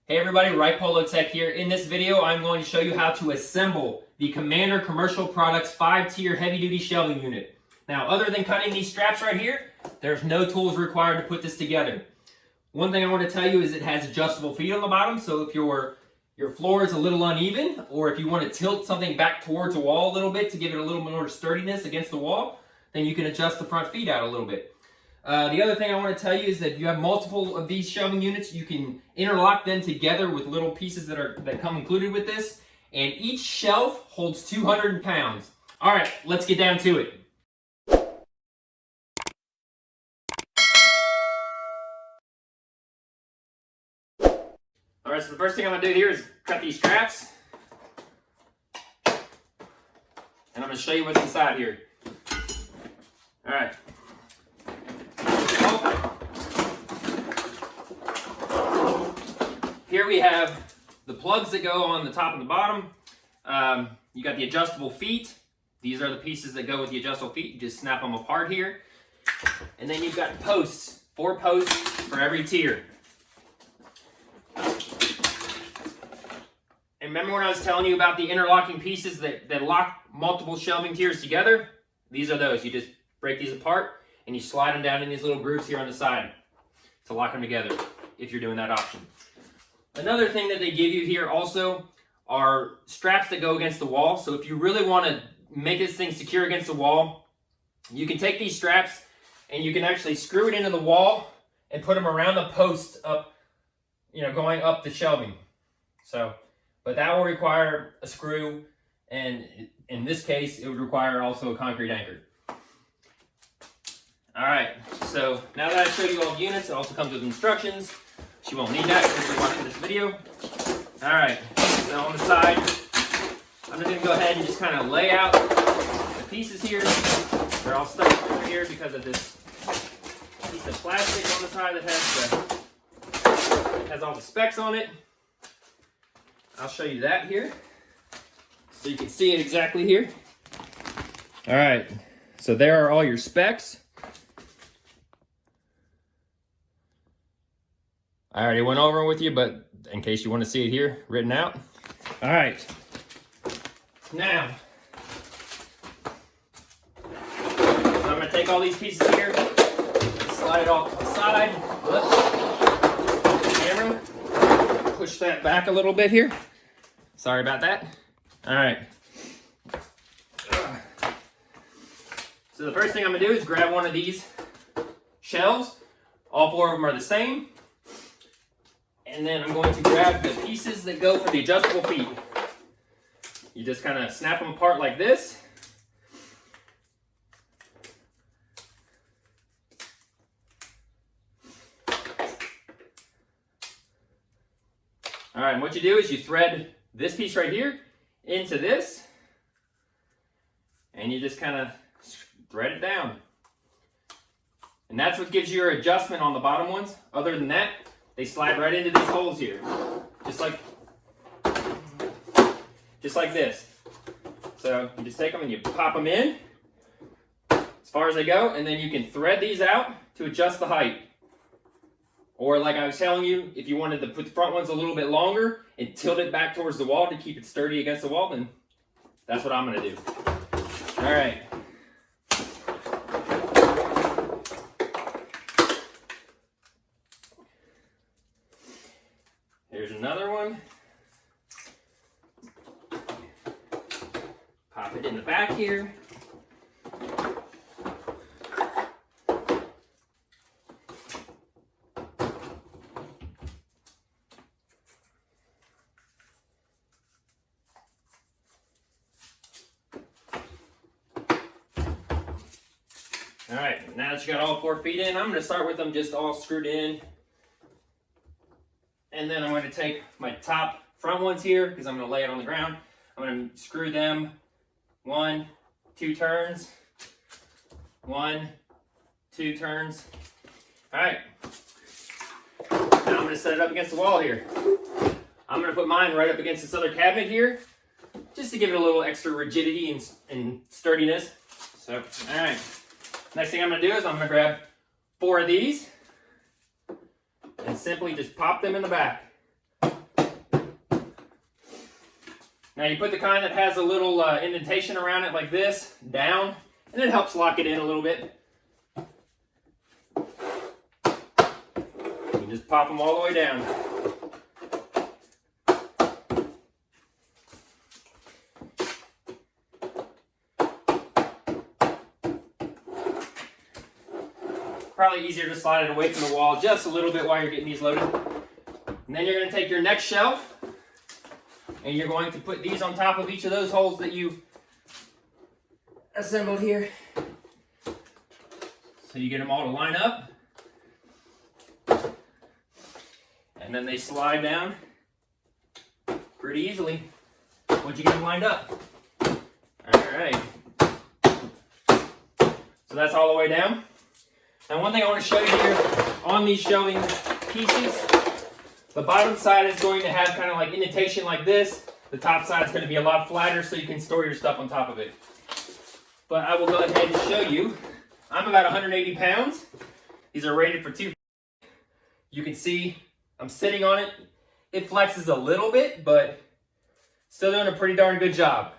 Hey everybody, Right Polo Tech here. In this video, I'm going to show you how to assemble the Commander Commercial Products 5-tier heavy-duty shelving unit. Now, other than cutting these straps right here, there's no tools required to put this together. One thing I want to tell you is it has adjustable feet on the bottom, so if your floor is a little uneven, or if you want to tilt something back towards the wall a little bit to give it a little more sturdiness against the wall, then you can adjust the front feet out a little bit. The other thing I want to tell you is that if you have multiple of these shelving units, you can interlock them together with little pieces that come included with this, and each shelf holds 200 pounds. All right, let's get down to it. All right, so the first thing I'm going to do here is cut these straps, and I'm going to show you what's inside here. All right. Here we have the plugs that go on the top and the bottom. You got the adjustable feet. These are the pieces that go with the adjustable feet. You just snap them apart here. And then you've got posts, 4 posts for every tier. And remember when I was telling you about the interlocking pieces that lock multiple shelving tiers together? These are those. You just break these apart and you slide them down in these little grooves here on the side to lock them together if you're doing that option. Another thing that they give you here also are straps that go against the wall. So if you really want to make this thing secure against the wall, you can take these straps and you can actually screw it into the wall and put them around the post up, going up the shelving. But that will require a screw, and in this case, it would require also a concrete anchor. All right, so now that I've showed you all the units, it also comes with instructions. You won't need that if you're watching this video. All right, now on the side, I'm just gonna go ahead and just kind of lay out the pieces here. They're all stuck over here because of this piece of plastic on the side that has all the specs on it. I'll show you that here, so you can see it exactly here. All right, so there are all your specs. I already went over it with you, but in case you want to see it here, written out. All right. Now, so I'm going to take all these pieces here, slide it off to the side. Whoops. Camera. Push that back a little bit here. Sorry about that. All right. So the first thing I'm going to do is grab one of these shelves. All 4 of them are the same. And then I'm going to grab the pieces that go for the adjustable feet. You just kind of snap them apart like this. All right, and what you do is you thread this piece right here into this, and you just kind of thread it down. And that's what gives you your adjustment on the bottom ones. Other than that, they slide right into these holes here, just like this. So you just take them and you pop them in as far as they go, and then you can thread these out to adjust the height. Or like I was telling you, if you wanted to put the front ones a little bit longer and tilt it back towards the wall to keep it sturdy against the wall, then that's what I'm going to do. All right. Here's another one. Pop it in the back here. All right, now that you got all 4 feet in, I'm going to start with them just all screwed in. And then I'm going to take my top front ones here, because I'm going to lay it on the ground. I'm going to screw them 1, 2 turns. 1, 2 turns. All right. Now I'm going to set it up against the wall here. I'm going to put mine right up against this other cabinet here, just to give it a little extra rigidity and sturdiness. So, all right. Next thing I'm going to do is I'm going to grab 4 of these and simply just pop them in the back. Now you put the kind that has a little indentation around it like this, down, and it helps lock it in a little bit. You just pop them all the way down. Probably easier to slide it away from the wall just a little bit while you're getting these loaded. And then you're going to take your next shelf and you're going to put these on top of each of those holes that you assembled here. So you get them all to line up. And then they slide down pretty easily once you get them lined up. Alright. So that's all the way down. Now one thing I want to show you here on these shelving pieces, the bottom side is going to have kind of like indentation like this. The top side is going to be a lot flatter so you can store your stuff on top of it. But I will go ahead and show you. I'm about 180 pounds. These are rated for 2. You can see I'm sitting on it. It flexes a little bit, but still doing a pretty darn good job.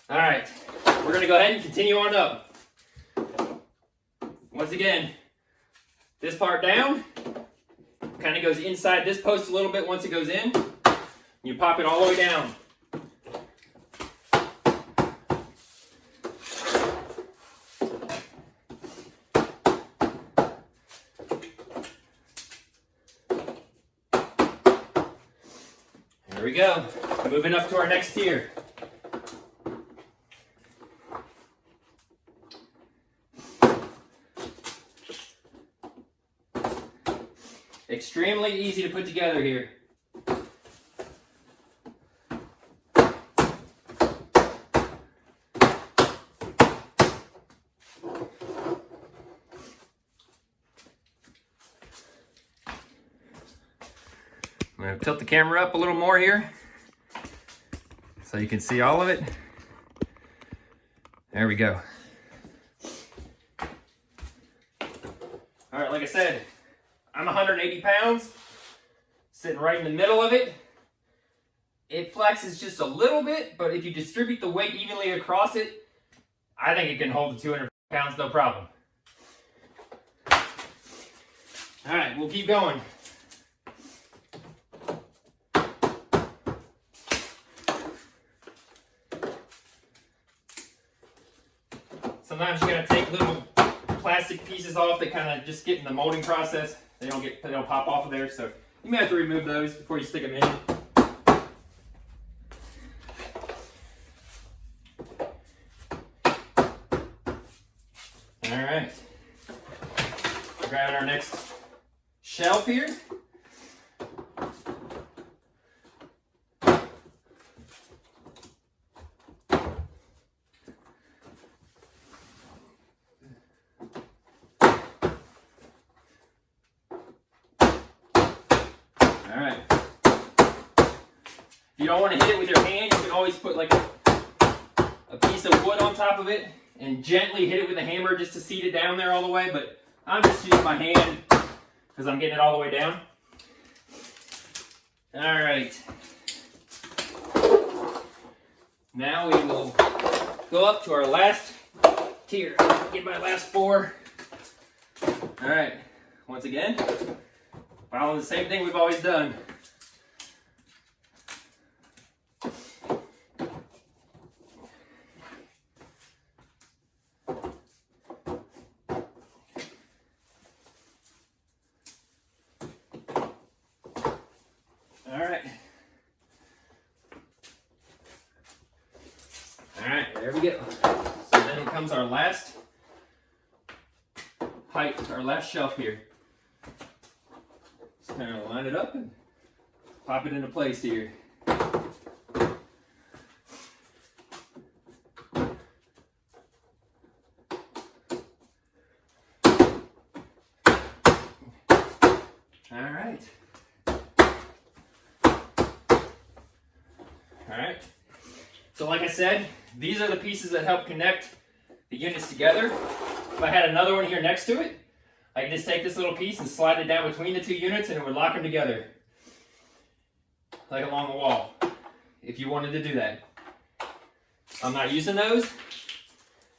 All right, we're going to go ahead and continue on up. Once again, this part down kind of goes inside this post a little bit once it goes in. You pop it all the way down. There we go. Moving up to our next tier. Extremely easy to put together here. I'm going to tilt the camera up a little more here so you can see all of it. There we go. All right, like I said, I'm 180 pounds, sitting right in the middle of it. It flexes just a little bit, but if you distribute the weight evenly across it, I think it can hold the 200 pounds no problem. All right, we'll keep going. Sometimes you gotta take little plastic pieces off that kind of just get in the molding process. They don't pop off of there, so you may have to remove those before you stick them in. All right, grabbing our next shelf here. All right. If you don't want to hit it with your hand, you can always put like a piece of wood on top of it and gently hit it with a hammer just to seat it down there all the way, but I'm just using my hand because I'm getting it all the way down. All right. Now we will go up to our last tier. Get my last 4. All right. Once again, following the same thing we've always done. Alright, there we go. So then comes our last height, our last shelf here. Just kind of line it up and pop it into place here. Alright. Alright. So like I said, these are the pieces that help connect the units together. If I had another one here next to it, I could just take this little piece and slide it down between the 2 units and it would lock them together, like along the wall. if you wanted to do that. I'm not using those.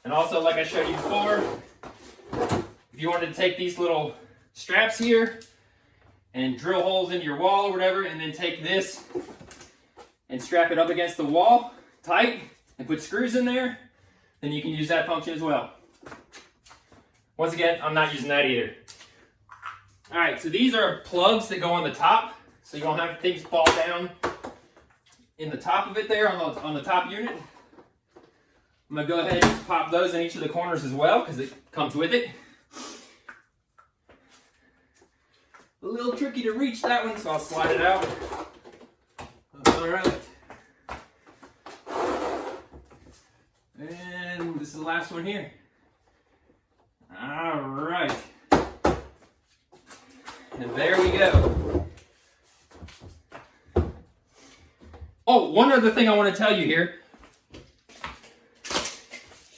And also, like I showed you before, if you wanted to take these little straps here and drill holes into your wall or whatever, and then take this and strap it up against the wall tight and put screws in there, then you can use that function as well. Once again, I'm not using that either. All right, so these are plugs that go on the top, so you don't have things fall down in the top of it there on the top unit. I'm gonna go ahead and pop those in each of the corners as well because it comes with it. A little tricky to reach that one, so I'll slide it out. All right. And this is the last one here. All right. And there we go. Oh, one other thing I want to tell you here.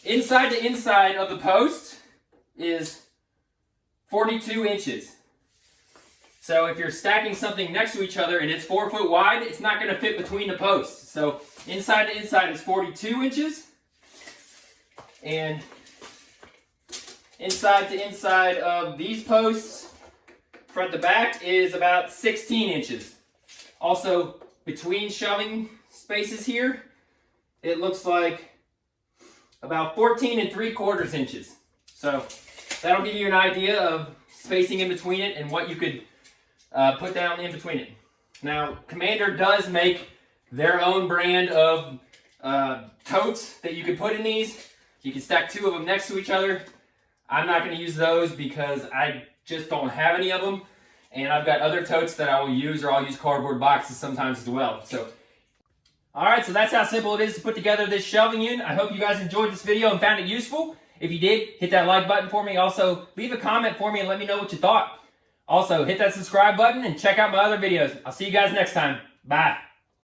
Inside to inside of the post is 42 inches. So if you're stacking something next to each other and it's 4 foot wide, it's not going to fit between the posts. So inside to inside is 42 inches. And inside to inside of these posts, front to back, is about 16 inches. Also, between shelving spaces here, it looks like about 14 3/4 inches. So that'll give you an idea of spacing in between it and what you could put down in between it. Now, Commander does make their own brand of totes that you can put in these. You can stack 2 of them next to each other. I'm not going to use those because I just don't have any of them. And I've got other totes that I will use, or I'll use cardboard boxes sometimes as well. So, alright, so that's how simple it is to put together this shelving unit. I hope you guys enjoyed this video and found it useful. If you did, hit that like button for me. Also, leave a comment for me and let me know what you thought. Also, hit that subscribe button and check out my other videos. I'll see you guys next time. Bye.